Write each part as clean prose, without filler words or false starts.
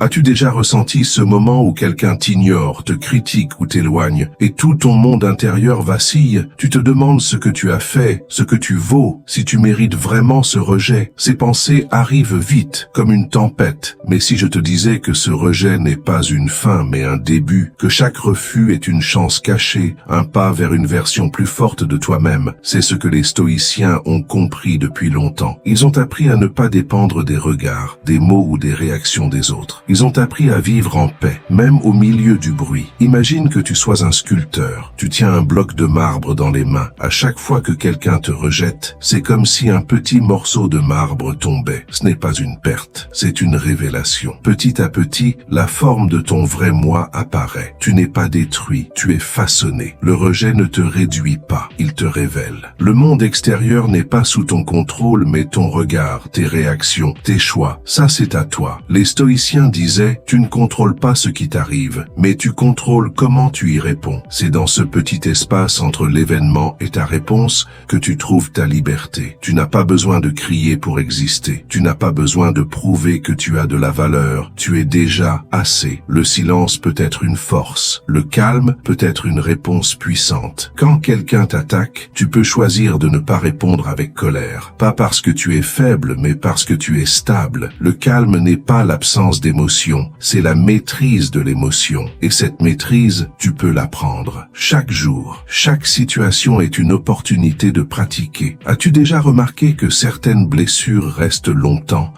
As-tu déjà ressenti ce moment où quelqu'un t'ignore, te critique ou t'éloigne, et tout ton monde intérieur vacille? Tu te demandes ce que tu as fait, ce que tu vaux, si tu mérites vraiment ce rejet. Ces pensées arrivent vite, comme une tempête. Mais si je te disais que ce rejet n'est pas une fin, mais un début, que chaque refus est une chance cachée, un pas vers une version plus forte de toi-même, c'est ce que les stoïciens ont compris depuis longtemps. Ils ont appris à ne pas dépendre des regards, des mots ou des réactions des autres. Ils ont appris à vivre en paix, même au milieu du bruit. Imagine que tu sois un sculpteur. Tu tiens un bloc de marbre dans les mains. À chaque fois que quelqu'un te rejette, c'est comme si un petit morceau de marbre tombait. Ce n'est pas une perte, c'est une révélation. Petit à petit, la forme de ton vrai moi apparaît. Tu n'es pas détruit, tu es façonné. Le rejet ne te réduit pas, il te révèle. Le monde extérieur n'est pas sous ton contrôle, mais ton regard, tes réactions, tes choix. Ça, c'est à toi. Les stoïciens disaient, tu ne contrôles pas ce qui t'arrive, mais tu contrôles comment tu y réponds. C'est dans ce petit espace entre l'événement et ta réponse que tu trouves ta liberté. Tu n'as pas besoin de crier pour exister. Tu n'as pas besoin de prouver que tu as de la valeur. Tu es déjà assez. Le silence peut être une force. Le calme peut être une réponse puissante. Quand quelqu'un t'attaque, tu peux choisir de ne pas répondre avec colère. Pas parce que tu es faible, mais parce que tu es stable. Le calme n'est pas l'absence d'émotion, c'est la maîtrise de l'émotion. Et cette maîtrise, tu peux l'apprendre. Chaque jour, chaque situation est une opportunité de pratiquer. As-tu déjà remarqué que certaines blessures restent longtemps ?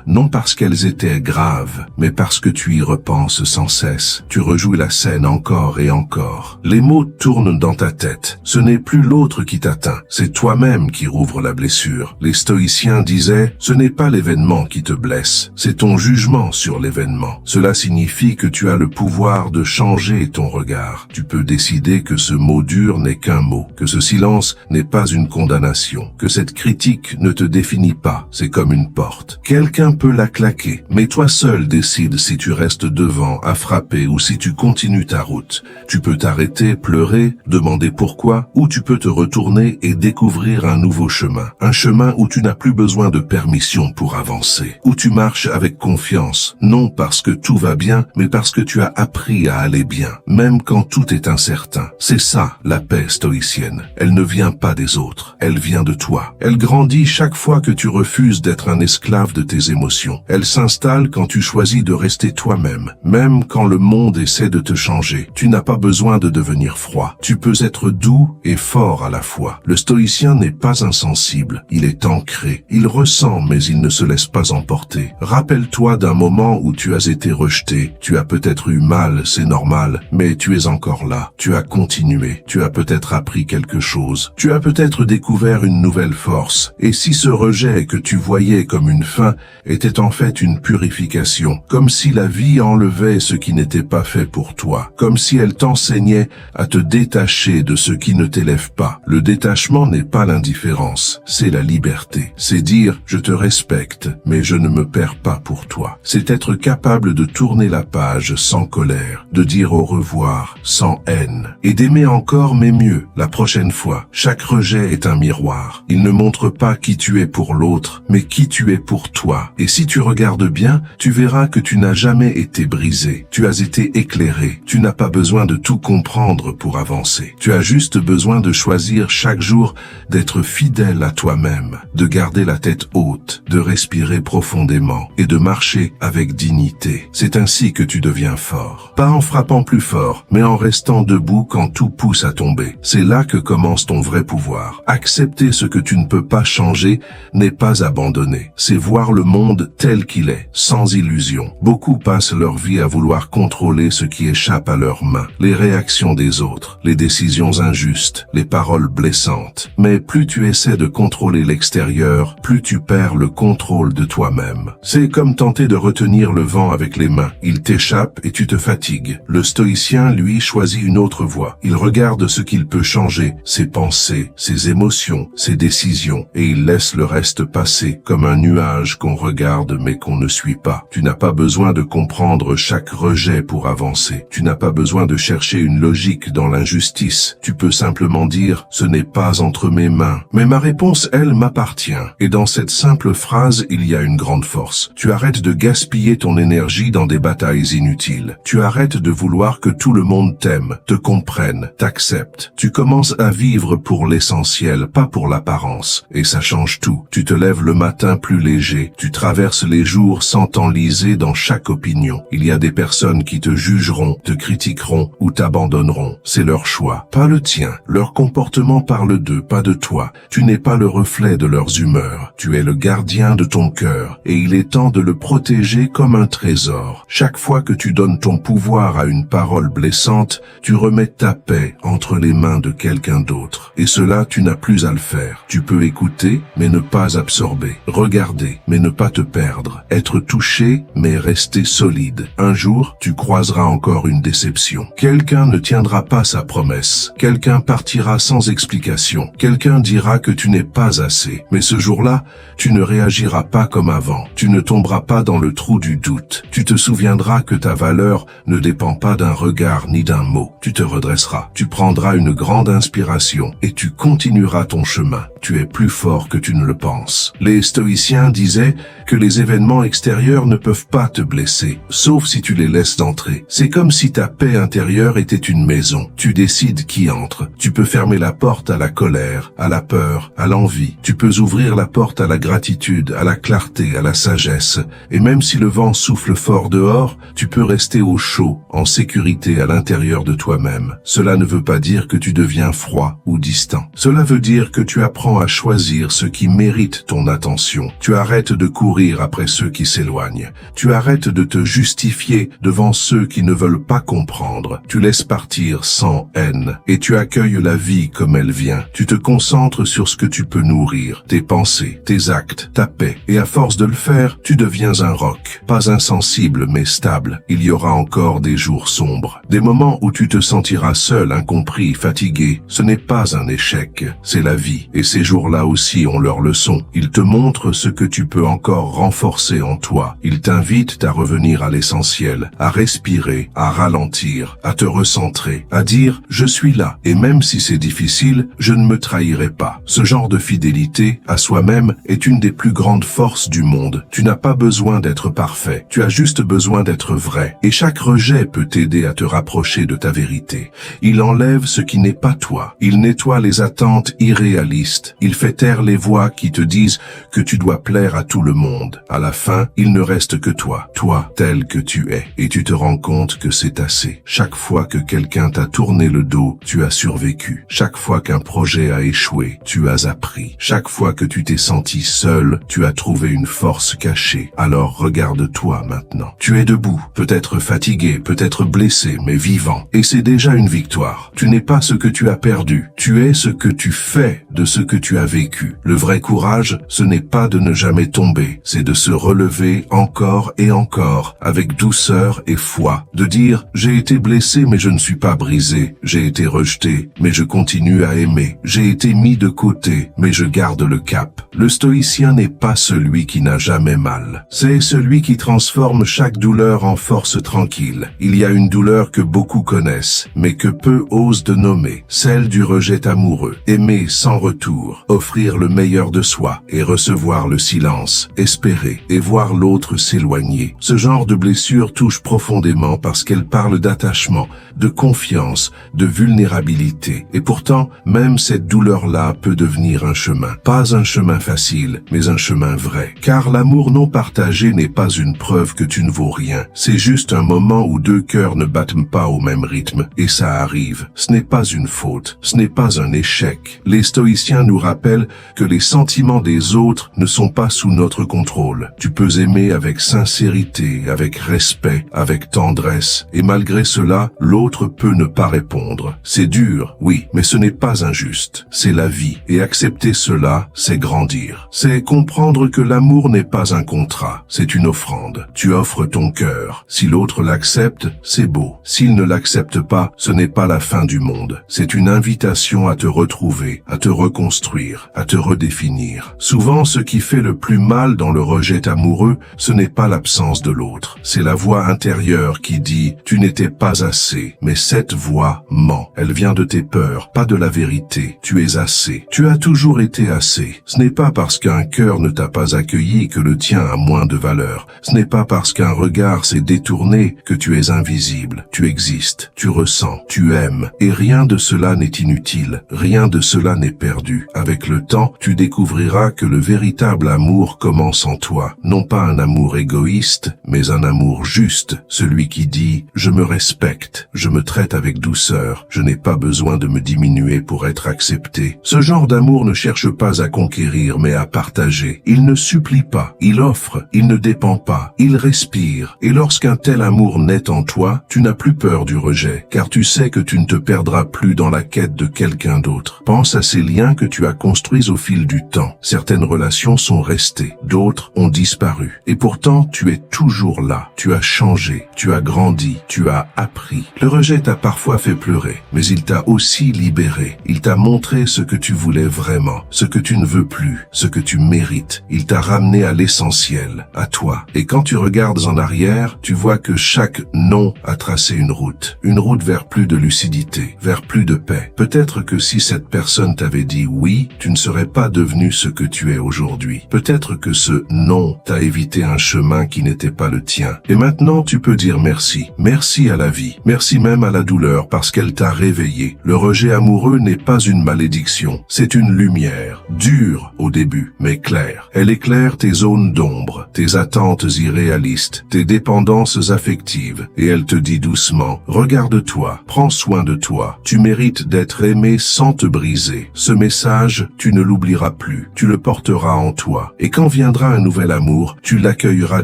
Non parce qu'elles étaient graves, mais parce que tu y repenses sans cesse. Tu rejoues la scène encore et encore. Les mots tournent dans ta tête. Ce n'est plus l'autre qui t'atteint, c'est toi-même qui rouvre la blessure. Les stoïciens disaient, ce n'est pas l'événement qui te blesse, c'est ton jugement sur l'événement. Cela signifie que tu as le pouvoir de changer ton regard. Tu peux décider que ce mot dur n'est qu'un mot, que ce silence n'est pas une condamnation, que cette critique ne te définit pas, c'est comme une porte. Quelqu'un peut la claquer, mais toi seul décides si tu restes devant à frapper ou si tu continues ta route. Tu peux t'arrêter, pleurer, demander pourquoi, ou tu peux te retourner et découvrir un nouveau chemin. Un chemin où tu n'as plus besoin de permission pour avancer, où tu marches avec confiance, non parce que tout va bien, mais parce que tu as appris à aller bien, même quand tout est incertain. C'est ça, la paix stoïcienne. Elle ne vient pas des autres, elle vient de toi. Elle grandit chaque fois que tu refuses d'être un esclave de tes émotions. Elle s'installe quand tu choisis de rester toi-même, même quand le monde essaie de te changer. Tu n'as pas besoin de devenir froid. Tu peux être doux et fort à la fois. Le stoïcien n'est pas insensible. Il est ancré. Il ressent, mais il ne se laisse pas emporter. Rappelle-toi d'un moment où tu as été rejeté. Tu as peut-être eu mal, c'est normal, mais tu es encore là. Tu as continué. Tu as peut-être appris quelque chose. Tu as peut-être découvert une nouvelle force. Et si ce rejet que tu voyais comme une fin était en fait une purification, comme si la vie enlevait ce qui n'était pas fait pour toi, comme si elle t'enseignait à te détacher de ce qui ne t'élève pas. Le détachement n'est pas l'indifférence, c'est la liberté. C'est dire « je te respecte, mais je ne me perds pas pour toi ». C'est être capable de tourner la page sans colère, de dire au revoir sans haine, et d'aimer encore mais mieux la prochaine fois. Chaque rejet est un miroir. Il ne montre pas qui tu es pour l'autre, mais qui tu es pour toi. Et si tu regardes bien, tu verras que tu n'as jamais été brisé. Tu as été éclairé. Tu n'as pas besoin de tout comprendre pour avancer. Tu as juste besoin de choisir chaque jour d'être fidèle à toi-même, de garder la tête haute, de respirer profondément et de marcher avec dignité. C'est ainsi que tu deviens fort. Pas en frappant plus fort, mais en restant debout quand tout pousse à tomber. C'est là que commence ton vrai pouvoir. Accepter ce que tu ne peux pas changer n'est pas abandonner. C'est voir le monde tel qu'il est, sans illusion. Beaucoup passent leur vie à vouloir contrôler ce qui échappe à leurs mains, les réactions des autres, les décisions injustes, les paroles blessantes. Mais plus tu essaies de contrôler l'extérieur, plus tu perds le contrôle de toi-même. C'est comme tenter de retenir le vent avec les mains. Il t'échappe et tu te fatigues. Le stoïcien, lui, choisit une autre voie. Il regarde ce qu'il peut changer, ses pensées, ses émotions, ses décisions, et il laisse le reste passer comme un nuage qu'on regarde regarde mais qu'on ne suit pas. Tu n'as pas besoin de comprendre chaque rejet pour avancer. Tu n'as pas besoin de chercher une logique dans l'injustice. Tu peux simplement dire « ce n'est pas entre mes mains ». Mais ma réponse, elle, m'appartient. Et dans cette simple phrase, il y a une grande force. Tu arrêtes de gaspiller ton énergie dans des batailles inutiles. Tu arrêtes de vouloir que tout le monde t'aime, te comprenne, t'accepte. Tu commences à vivre pour l'essentiel, pas pour l'apparence. Et ça change tout. Tu te lèves le matin plus léger. Tu traverses les jours sans t'enliser dans chaque opinion. Il y a des personnes qui te jugeront, te critiqueront ou t'abandonneront. C'est leur choix, pas le tien. Leur comportement parle d'eux, pas de toi. Tu n'es pas le reflet de leurs humeurs. Tu es le gardien de ton cœur et il est temps de le protéger comme un trésor. Chaque fois que tu donnes ton pouvoir à une parole blessante, tu remets ta paix entre les mains de quelqu'un d'autre. Et cela, tu n'as plus à le faire. Tu peux écouter, mais ne pas absorber. Regarder, mais ne pas te perdre. Être touché, mais rester solide. Un jour, tu croiseras encore une déception. Quelqu'un ne tiendra pas sa promesse. Quelqu'un partira sans explication. Quelqu'un dira que tu n'es pas assez. Mais ce jour-là, tu ne réagiras pas comme avant. Tu ne tomberas pas dans le trou du doute. Tu te souviendras que ta valeur ne dépend pas d'un regard ni d'un mot. Tu te redresseras. Tu prendras une grande inspiration et tu continueras ton chemin. Tu es plus fort que tu ne le penses. Les stoïciens disaient que les événements extérieurs ne peuvent pas te blesser, sauf si tu les laisses entrer. C'est comme si ta paix intérieure était une maison. Tu décides qui entre. Tu peux fermer la porte à la colère, à la peur, à l'envie. Tu peux ouvrir la porte à la gratitude, à la clarté, à la sagesse. Et même si le vent souffle fort dehors, tu peux rester au chaud, en sécurité à l'intérieur de toi-même. Cela ne veut pas dire que tu deviens froid ou distant. Cela veut dire que tu apprends à choisir ce qui mérite ton attention. Tu arrêtes de courir après ceux qui s'éloignent. Tu arrêtes de te justifier devant ceux qui ne veulent pas comprendre. Tu laisses partir sans haine et tu accueilles la vie comme elle vient. Tu te concentres sur ce que tu peux nourrir, tes pensées, tes actes, ta paix. Et à force de le faire, tu deviens un roc. Pas insensible mais stable. Il y aura encore des jours sombres. Des moments où tu te sentiras seul, incompris, fatigué. Ce n'est pas un échec, c'est la vie. Et ces jours-là aussi ont leur leçon. Ils te montrent ce que tu peux encore renforcer en toi. Ils t'invitent à revenir à l'essentiel, à respirer, à ralentir, à te recentrer, à dire « je suis là » et même si c'est difficile, je ne me trahirai pas. Ce genre de fidélité à soi-même est une des plus grandes forces du monde. Tu n'as pas besoin d'être parfait, tu as juste besoin d'être vrai. Et chaque rejet peut t'aider à te rapprocher de ta vérité. Il enlève ce qui n'est pas toi. Il nettoie les attentes irréalistes. Il fait taire les voix qui te disent que tu dois plaire à tout le monde. À la fin, il ne reste que toi tel que tu es. Et tu te rends compte que c'est assez. Chaque fois que quelqu'un t'a tourné le dos, tu as survécu. Chaque fois qu'un projet a échoué, tu as appris. Chaque fois que tu t'es senti seul, tu as trouvé une force cachée. Alors regarde-toi maintenant. Tu es debout, peut-être fatigué, peut-être blessé, mais vivant. Et c'est déjà une victoire. Tu n'es pas ce que tu as perdu. Tu es ce que tu fais de ce que tu as vécu. Le vrai courage, ce n'est pas de ne jamais tomber, c'est de se relever encore et encore, avec douceur et foi, de dire « j'ai été blessé mais je ne suis pas brisé, j'ai été rejeté mais je continue à aimer, j'ai été mis de côté mais je garde le cap ». Le stoïcien n'est pas celui qui n'a jamais mal, c'est celui qui transforme chaque douleur en force tranquille. Il y a une douleur que beaucoup connaissent, mais que peu osent de nommer, celle du rejet amoureux, aimer sans retour, offrir le meilleur de soi et recevoir le silence, espérer et voir l'autre s'éloigner. Ce genre de blessure touche profondément parce qu'elle parle d'attachement, de confiance, de vulnérabilité. Et pourtant, même cette douleur-là peut devenir un chemin. Pas un chemin facile, mais un chemin vrai. Car l'amour non partagé n'est pas une preuve que tu ne vaux rien. C'est juste un moment où deux cœurs ne battent pas au même rythme. Et ça arrive. Ce n'est pas une faute. Ce n'est pas un échec. Les stoïciens nous rappellent que les sentiments des autres ne sont pas sous notre contrôle. Tu peux aimer avec sincérité, avec respect, avec tendresse. Et malgré cela, l'autre peut ne pas répondre. C'est dur, oui, mais ce n'est pas injuste. C'est la vie. Et accepter cela, c'est grandir. C'est comprendre que l'amour n'est pas un contrat, c'est une offrande. Tu offres ton cœur. Si l'autre l'accepte, c'est beau. S'il ne l'accepte pas, ce n'est pas la fin du monde. C'est une invitation à te retrouver, à te reconstruire, à te redéfinir. Souvent, ce qui fait le plus mal dans dans le rejet amoureux, ce n'est pas l'absence de l'autre. C'est la voix intérieure qui dit « tu n'étais pas assez ». Mais cette voix ment. Elle vient de tes peurs, pas de la vérité. Tu es assez. Tu as toujours été assez. Ce n'est pas parce qu'un cœur ne t'a pas accueilli que le tien a moins de valeur. Ce n'est pas parce qu'un regard s'est détourné que tu es invisible. Tu existes, tu ressens, tu aimes. Et rien de cela n'est inutile. Rien de cela n'est perdu. Avec le temps, tu découvriras que le véritable amour commence en toi. Non pas un amour égoïste, mais un amour juste. Celui qui dit « je me respecte, je me traite avec douceur, je n'ai pas besoin de me diminuer pour être accepté ». Ce genre d'amour ne cherche pas à conquérir, mais à partager. Il ne supplie pas, il offre, il ne dépend pas, il respire. Et lorsqu'un tel amour naît en toi, tu n'as plus peur du rejet, car tu sais que tu ne te perdras plus dans la quête de quelqu'un d'autre. Pense à ces liens que tu as construits au fil du temps. Certaines relations sont restées, d'autres ont disparu. Et pourtant, tu es toujours là. Tu as changé, tu as grandi, tu as appris. Le rejet t'a parfois fait pleurer, mais il t'a aussi libéré. Il t'a montré ce que tu voulais vraiment, ce que tu ne veux plus, ce que tu mérites. Il t'a ramené à l'essentiel, à toi. Et quand tu regardes en arrière, tu vois que chaque non a tracé une route vers plus de lucidité, vers plus de paix. Peut-être que si cette personne t'avait dit oui, tu ne serais pas devenu ce que tu es aujourd'hui. Peut-être que ce non t'a évité un chemin qui n'était pas le tien. Et maintenant, tu peux dire merci. Merci à la vie. Merci même à la douleur parce qu'elle t'a réveillé. Le rejet amoureux n'est pas une malédiction. C'est une lumière. Dure au début, mais claire. Elle éclaire tes zones d'ombre, tes attentes irréalistes, tes dépendances affectives. Et elle te dit doucement, regarde-toi, prends soin de toi. Tu mérites d'être aimé sans te briser. Ce message, tu ne l'oublieras plus. Tu le porteras en toi. Et quand viendra un nouvel amour, tu l'accueilleras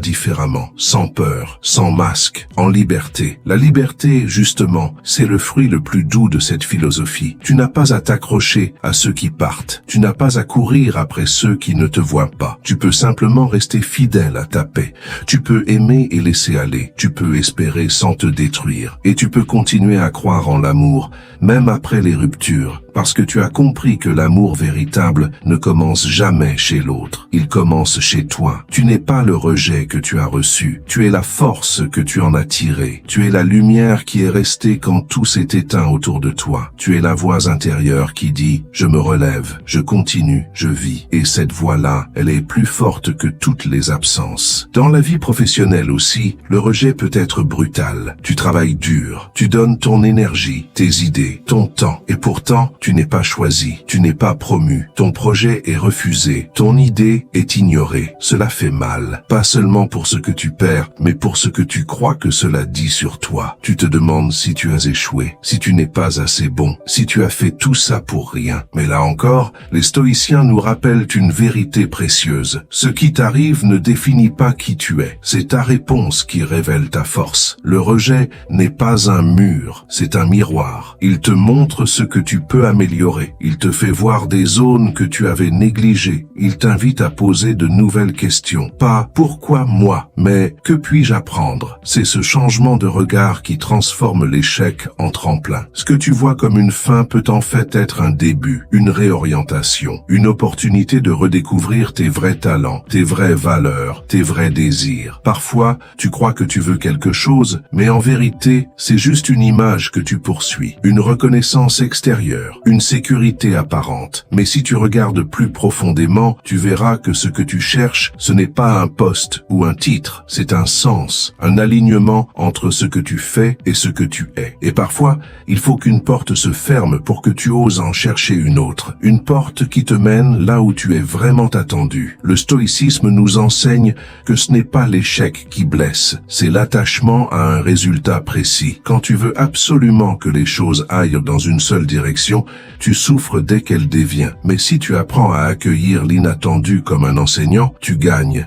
différemment, sans peur, sans masque, en liberté. La liberté, justement, c'est le fruit le plus doux de cette philosophie. Tu n'as pas à t'accrocher à ceux qui partent. Tu n'as pas à courir après ceux qui ne te voient pas. Tu peux simplement rester fidèle à ta paix. Tu peux aimer et laisser aller. Tu peux espérer sans te détruire. Et tu peux continuer à croire en l'amour, même après les ruptures. Parce que tu as compris que l'amour véritable ne commence jamais chez l'autre. Il commence chez toi. Tu n'es pas le rejet que tu as reçu. Tu es la force que tu en as tirée. Tu es la lumière qui est restée quand tout s'est éteint autour de toi. Tu es la voix intérieure qui dit « Je me relève, je continue, je vis ». Et cette voix-là, elle est plus forte que toutes les absences. Dans la vie professionnelle aussi, le rejet peut être brutal. Tu travailles dur. Tu donnes ton énergie, tes idées, ton temps. Et pourtant, tu n'es pas choisi, tu n'es pas promu, ton projet est refusé, ton idée est ignorée. Cela fait mal, pas seulement pour ce que tu perds, mais pour ce que tu crois que cela dit sur toi. Tu te demandes si tu as échoué, si tu n'es pas assez bon, si tu as fait tout ça pour rien. Mais là encore, les stoïciens nous rappellent une vérité précieuse. Ce qui t'arrive ne définit pas qui tu es, c'est ta réponse qui révèle ta force. Le rejet n'est pas un mur, c'est un miroir. Il te montre ce que tu peux améliorer. Il te fait voir des zones que tu avais négligées. Il t'invite à poser de nouvelles questions. Pas « pourquoi moi ?», mais « que puis-je apprendre ?» C'est ce changement de regard qui transforme l'échec en tremplin. Ce que tu vois comme une fin peut en fait être un début, une réorientation, une opportunité de redécouvrir tes vrais talents, tes vraies valeurs, tes vrais désirs. Parfois, tu crois que tu veux quelque chose, mais en vérité, c'est juste une image que tu poursuis, une reconnaissance extérieure, une sécurité apparente. Mais si tu regardes plus profondément, tu verras que ce que tu cherches, ce n'est pas un poste ou un titre, c'est un sens, un alignement entre ce que tu fais et ce que tu es. Et parfois, il faut qu'une porte se ferme pour que tu oses en chercher une autre, une porte qui te mène là où tu es vraiment attendu. Le stoïcisme nous enseigne que ce n'est pas l'échec qui blesse, c'est l'attachement à un résultat précis. Quand tu veux absolument que les choses aillent dans une seule direction, tu souffres dès qu'elle dévient. Mais si tu apprends à accueillir l'inattendu comme un enseignant, tu gagnes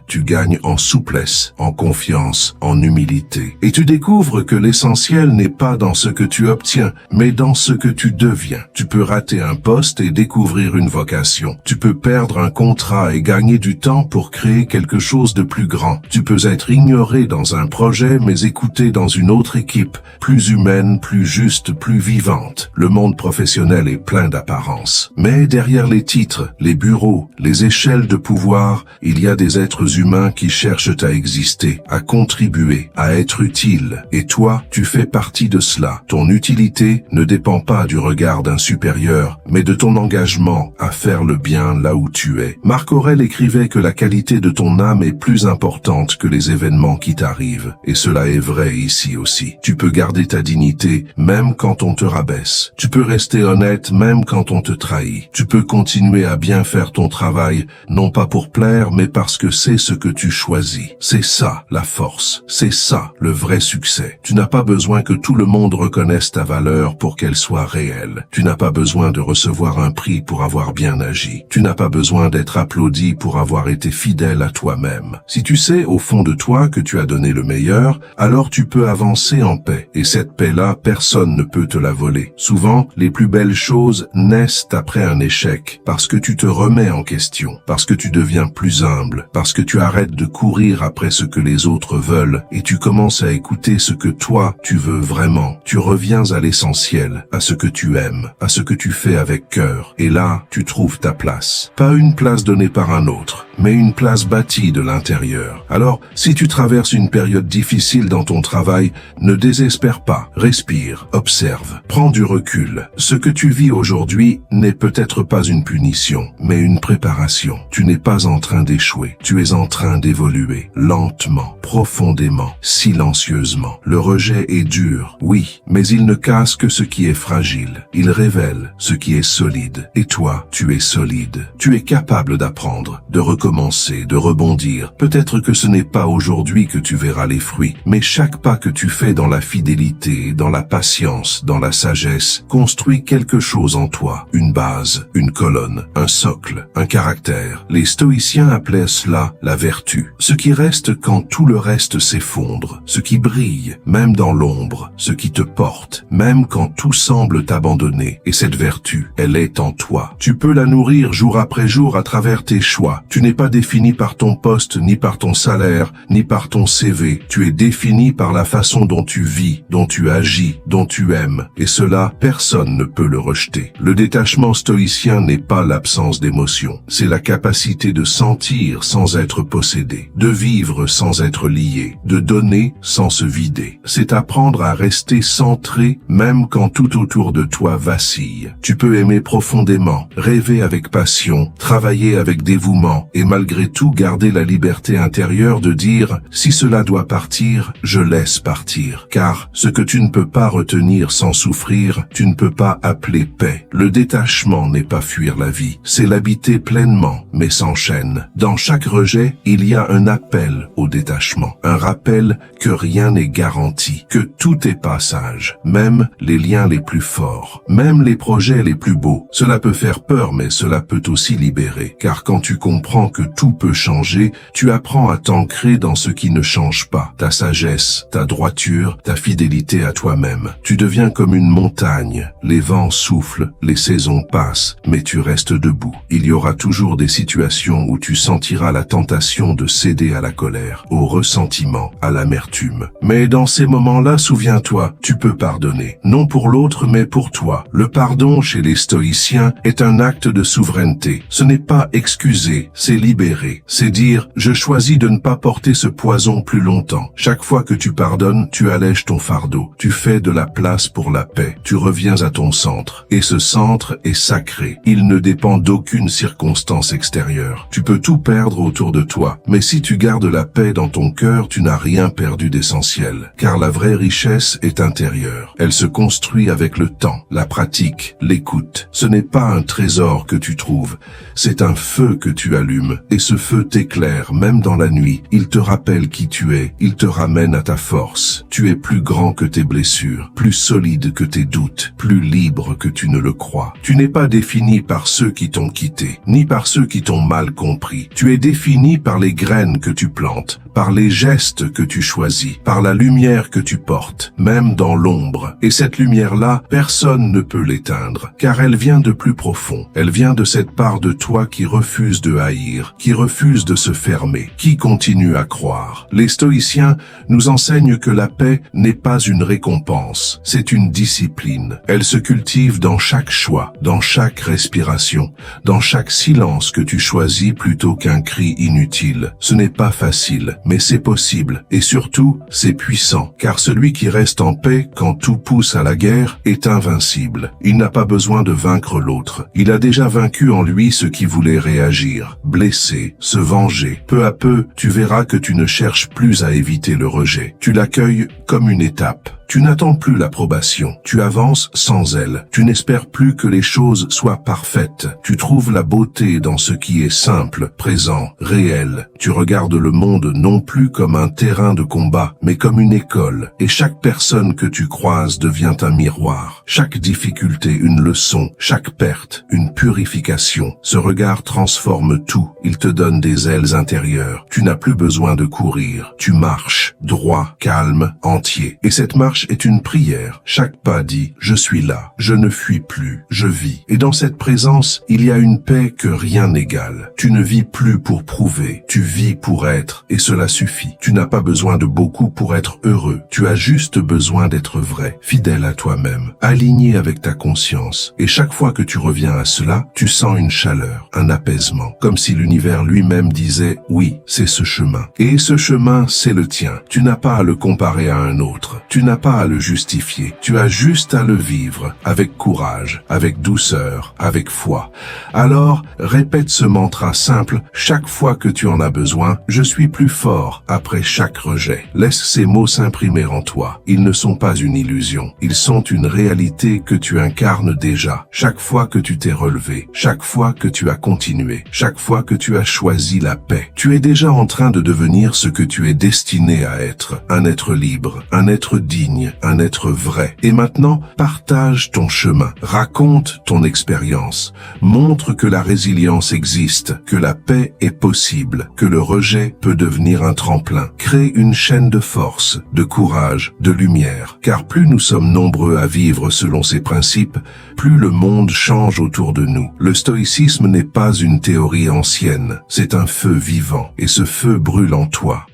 en souplesse, en confiance, en humilité. Et tu découvres que l'essentiel n'est pas dans ce que tu obtiens, mais dans ce que tu deviens. Tu peux rater un poste et découvrir une vocation. Tu peux perdre un contrat et gagner du temps pour créer quelque chose de plus grand. Tu peux être ignoré dans un projet, mais écouté dans une autre équipe, plus humaine, plus juste, plus vivante. Le monde professionnel est plein d'apparence. Mais derrière les titres, les bureaux, les échelles de pouvoir, il y a des êtres humains qui cherchent à exister, à contribuer, à être utiles. Et toi, tu fais partie de cela. Ton utilité ne dépend pas du regard d'un supérieur, mais de ton engagement à faire le bien là où tu es. Marc Aurèle écrivait que la qualité de ton âme est plus importante que les événements qui t'arrivent. Et cela est vrai ici aussi. Tu peux garder ta dignité même quand on te rabaisse. Tu peux rester honnête même quand on te trahit. Tu peux continuer à bien faire ton travail, non pas pour plaire, mais parce que c'est ce que tu choisis. C'est ça la force. C'est ça le vrai succès. Tu n'as pas besoin que tout le monde reconnaisse ta valeur pour qu'elle soit réelle. Tu n'as pas besoin de recevoir un prix pour avoir bien agi. Tu n'as pas besoin d'être applaudi pour avoir été fidèle à toi-même. Si tu sais au fond de toi que tu as donné le meilleur, alors tu peux avancer en paix. Et cette paix-là, personne ne peut te la voler. Souvent, les plus belles choses naissent après un échec, parce que tu te remets en question, parce que tu deviens plus humble, parce que tu arrêtes de courir après ce que les autres veulent et tu commences à écouter ce que toi, tu veux vraiment. Tu reviens à l'essentiel, à ce que tu aimes, à ce que tu fais avec cœur. Et là, tu trouves ta place. Pas une place donnée par un autre, mais une place bâtie de l'intérieur. Alors, si tu traverses une période difficile dans ton travail, ne désespère pas. Respire, observe, prends du recul. Ce que tu vis aujourd'hui n'est peut-être pas une punition, mais une préparation. Tu n'es pas en train d'échouer. Tu es en train d'évoluer, lentement, profondément, silencieusement. Le rejet est dur, oui, mais il ne casse que ce qui est fragile. Il révèle ce qui est solide. Et toi, tu es solide. Tu es capable d'apprendre, de recommencer, de rebondir. Peut-être que ce n'est pas aujourd'hui que tu verras les fruits, mais chaque pas que tu fais dans la fidélité, dans la patience, dans la sagesse, construit quelque chose en toi. Une base, une colonne, un socle, un caractère. Les stoïciens appelaient cela la vertu. Ce qui reste quand tout le reste s'effondre. Ce qui brille, même dans l'ombre. Ce qui te porte, même quand tout semble t'abandonner. Et cette vertu, elle est en toi. Tu peux la nourrir jour après jour à travers tes choix. Tu n'es pas défini par ton poste, ni par ton salaire, ni par ton CV. Tu es défini par la façon dont tu vis, dont tu agis, dont tu aimes. Et cela, personne ne peut le rejeter. Le détachement stoïcien n'est pas l'absence d'émotion. C'est la capacité de sentir sans être possédé, de vivre sans être lié, de donner sans se vider. C'est apprendre à rester centré même quand tout autour de toi vacille. Tu peux aimer profondément, rêver avec passion, travailler avec dévouement et malgré tout garder la liberté intérieure de dire « si cela doit partir, je laisse partir ». Car ce que tu ne peux pas retenir sans souffrir, tu ne peux pas appeler paix. Le détachement n'est pas fuir la vie, c'est l'habiter pleinement, mais sans chaîne. Dans chaque rejet, il y a un appel au détachement, un rappel que rien n'est garanti, que tout est passage, même les liens les plus forts, même les projets les plus beaux. Cela peut faire peur, mais cela peut aussi libérer, car quand tu comprends que tout peut changer, tu apprends à t'ancrer dans ce qui ne change pas, ta sagesse, ta droiture, ta fidélité à toi-même. Tu deviens comme une montagne, les vents soufflent, les saisons passent, mais tu restes debout. Il y aura toujours des situations où tu sentiras la tentation de céder à la colère, au ressentiment, à l'amertume. Mais dans ces moments-là, souviens-toi, tu peux pardonner. Non pour l'autre, mais pour toi. Le pardon, chez les stoïciens, est un acte de souveraineté. Ce n'est pas excuser, c'est libérer. C'est dire, je choisis de ne pas porter ce poison plus longtemps. Chaque fois que tu pardonnes, tu allèges ton fardeau. Tu fais de la place pour la paix. Tu reviens à ton centre. Et ce centre est sacré. Il ne dépend d'aucune circonstance extérieure. Tu peux tout perdre autour de toi, mais si tu gardes la paix dans ton cœur, tu n'as rien perdu d'essentiel. Car la vraie richesse est intérieure. Elle se construit avec le temps, la pratique, l'écoute. Ce n'est pas un trésor que tu trouves, c'est un feu que tu allumes. Et ce feu t'éclaire, même dans la nuit. Il te rappelle qui tu es, il te ramène à ta force. Tu es plus grand que tes blessures, plus solide que tes doutes, plus libre que tu ne le crois. Tu n'es pas défini par ceux qui t'ont quitté, ni par ceux qui t'ont mal compris. Tu es défini par les graines que tu plantes, par les gestes que tu choisis, par la lumière que tu portes, même dans l'ombre. Et cette lumière-là, personne ne peut l'éteindre, car elle vient de plus profond. Elle vient de cette part de toi qui refuse de haïr, qui refuse de se fermer, qui continue à croire. Les stoïciens nous enseignent que la paix n'est pas une récompense, c'est une discipline. Elle se cultive dans chaque choix, dans chaque respiration, dans chaque silence que tu choisis plutôt qu'un cri inutile. Ce n'est pas facile, mais c'est possible. Et surtout, c'est puissant, car celui qui reste en paix quand tout pousse à la guerre est invincible. Il n'a pas besoin de vaincre l'autre. Il a déjà vaincu en lui ce qui voulait réagir, blesser, se venger. Peu à peu, tu verras que tu ne cherches plus à éviter le rejet. Tu l'accueilles comme une étape. Tu n'attends plus l'approbation, tu avances sans elle, tu n'espères plus que les choses soient parfaites, tu trouves la beauté dans ce qui est simple, présent, réel. Tu regardes le monde non plus comme un terrain de combat, mais comme une école, et chaque personne que tu croises devient un miroir. Chaque difficulté une leçon, chaque perte une purification. Ce regard transforme tout, il te donne des ailes intérieures. Tu n'as plus besoin de courir, tu marches, droit, calme, entier. Et cette marche est une prière. Chaque pas dit « Je suis là, je ne fuis plus, je vis ». Et dans cette présence, il y a une paix que rien n'égale. Tu ne vis plus pour prouver, tu vis pour être, et cela suffit. Tu n'as pas besoin de beaucoup pour être heureux. Tu as juste besoin d'être vrai, fidèle à toi-même, aligné avec ta conscience. Et chaque fois que tu reviens à cela, tu sens une chaleur, un apaisement, comme si l'univers lui-même disait « Oui, c'est ce chemin ». Et ce chemin, c'est le tien. Tu n'as pas à le comparer à un autre. Tu n'as pas à le justifier. Tu as juste à le vivre avec courage, avec douceur, avec foi. Alors, répète ce mantra simple chaque fois que tu en as besoin. Je suis plus fort après chaque rejet. Laisse ces mots s'imprimer en toi. Ils ne sont pas une illusion. Ils sont une réalité que tu incarnes déjà. Chaque fois que tu t'es relevé, chaque fois que tu as continué, chaque fois que tu as choisi la paix, tu es déjà en train de devenir ce que tu es destiné à être. Un être libre, un être digne, un être vrai. Et maintenant, partage ton chemin, raconte ton expérience, montre que la résilience existe, que la paix est possible, que le rejet peut devenir un tremplin. Crée une chaîne de force, de courage, de lumière, car plus nous sommes nombreux à vivre selon ces principes, plus le monde change autour de nous. Le stoïcisme n'est pas une théorie ancienne, c'est un feu vivant, et ce feu brûle en toi.